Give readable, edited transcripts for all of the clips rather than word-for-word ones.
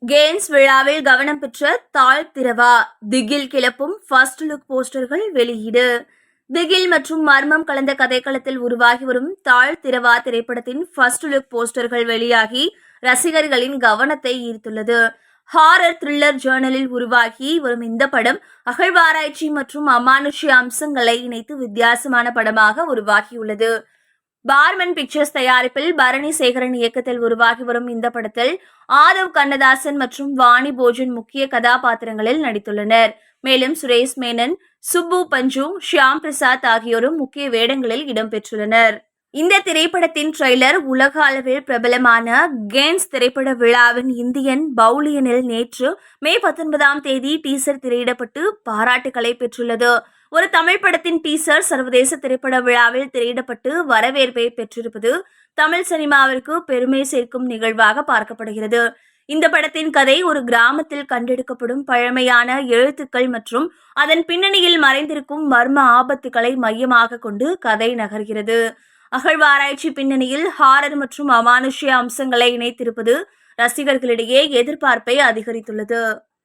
Cannes விழாவில் கவனம் பெற்ற தாழ் திரவா திகில் கிளப்பும் ஃபர்ஸ்ட் லுக் போஸ்டர்கள் வெளியீடு. திகில் மற்றும் மர்மம் கலந்த கதைக்களத்தில் உருவாகி வரும் தாழ் திரவா திரைப்படத்தின் ஃபர்ஸ்ட் லுக் போஸ்டர்கள் வெளியாகி ரசிகர்களின் கவனத்தை ஈர்த்துள்ளது. ஹாரர் த்ரில்லர் ஜேர்னலில் உருவாகி வரும் இந்த படம் அகழ்வாராய்ச்சி மற்றும் அமானுஷ்ய அம்சங்களை இணைத்து வித்தியாசமான படமாக உருவாகியுள்ளது. பார்மன் பிக்சர்ஸ் தயாரிப்பில் பரணி சேகரன் இயக்கத்தில் உருவாகி வரும் இந்த படத்தில் ஆதவ் கண்ணதாசன் மற்றும் வாணி போஜன் முக்கிய கதாபாத்திரங்களில் நடித்துள்ளனர். மேலும் சுரேஷ் மேனன், சுப்பு பஞ்சு, ஷியாம் பிரசாத் ஆகியோரும் முக்கிய வேடங்களில் இடம்பெற்றுள்ளனர். இந்த திரைப்படத்தின் ட்ரெய்லர் உலக அளவில் பிரபலமான கேன்ஸ் திரைப்பட விழாவின் இந்தியன் பவுலியனில் நேற்று மே 19 டீசர் திரையிடப்பட்டு பாராட்டுகளை பெற்றுள்ளது. ஒரு தமிழ் படத்தின் டீசர் சர்வதேச திரைப்பட விழாவில் திரையிடப்பட்டு வரவேற்பை பெற்றிருப்பது தமிழ் சினிமாவிற்கு பெருமை சேர்க்கும் நிகழ்வாக பார்க்கப்படுகிறது. இந்த படத்தின் கதை ஒரு கிராமத்தில் கண்டெடுக்கப்படும் பழமையான எழுத்துக்கள் மற்றும் அதன் பின்னணியில் மறைந்திருக்கும் மர்ம ஆபத்துக்களை மையமாக கொண்டு கதை நகர்கிறது. அகழ்வாராய்ச்சி பின்னணியில் ஹாரர் மற்றும் அமானுஷ்ய அம்சங்களை இணைத்திருப்பது ரசிகர்களிடையே எதிர்பார்ப்பை அதிகரித்துள்ளது.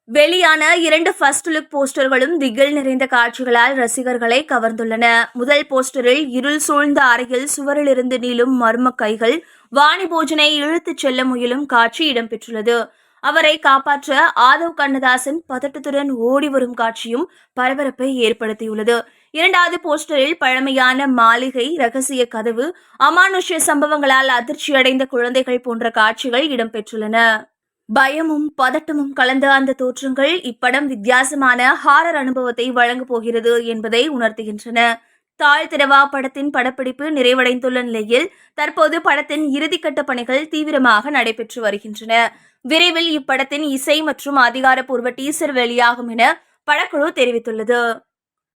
வெளியான 2 ஃபர்ஸ்ட் லுக் போஸ்டர்களும் திகில் நிறைந்த காட்சிகளால் ரசிகர்களை கவர்ந்துள்ளன. முதல் போஸ்டரில் இருள் சூழ்ந்த அறையில் சுவரிலிருந்து நீளும் மர்ம கைகள் வாணி போஜனை இழுத்துச் செல்ல முயலும் காட்சி இடம்பெற்றுள்ளது. அவரை காப்பாற்ற ஆதவ் கண்ணதாசன் பதட்டத்துடன் ஓடி வரும் காட்சியும் பரபரப்பை ஏற்படுத்தியுள்ளது. இரண்டாவது போஸ்டரில் பழமையான மாளிகை, ரகசிய கதவு, அமானுஷ்ய சம்பவங்களால் அதிர்ச்சியடைந்த குழந்தைகள் போன்ற காட்சிகள் இடம்பெற்றுள்ளன. பயமும் பதட்டமும் கலந்த அந்த தோற்றங்கள் இப்படம் வித்தியாசமான ஹாரர் அனுபவத்தை வழங்கப் போகிறது என்பதை உணர்த்துகின்றன. தாழ் திரவா படத்தின் படப்பிடிப்பு நிறைவடைந்துள்ள நிலையில் தற்போது படத்தின் இறுதிக்கட்ட பணிகள் தீவிரமாக நடைபெற்று வருகின்றன. விரைவில் இப்படத்தின் இசை மற்றும் அதிகாரப்பூர்வ டீசர் வெளியாகும் என படக்குழு தெரிவித்துள்ளது.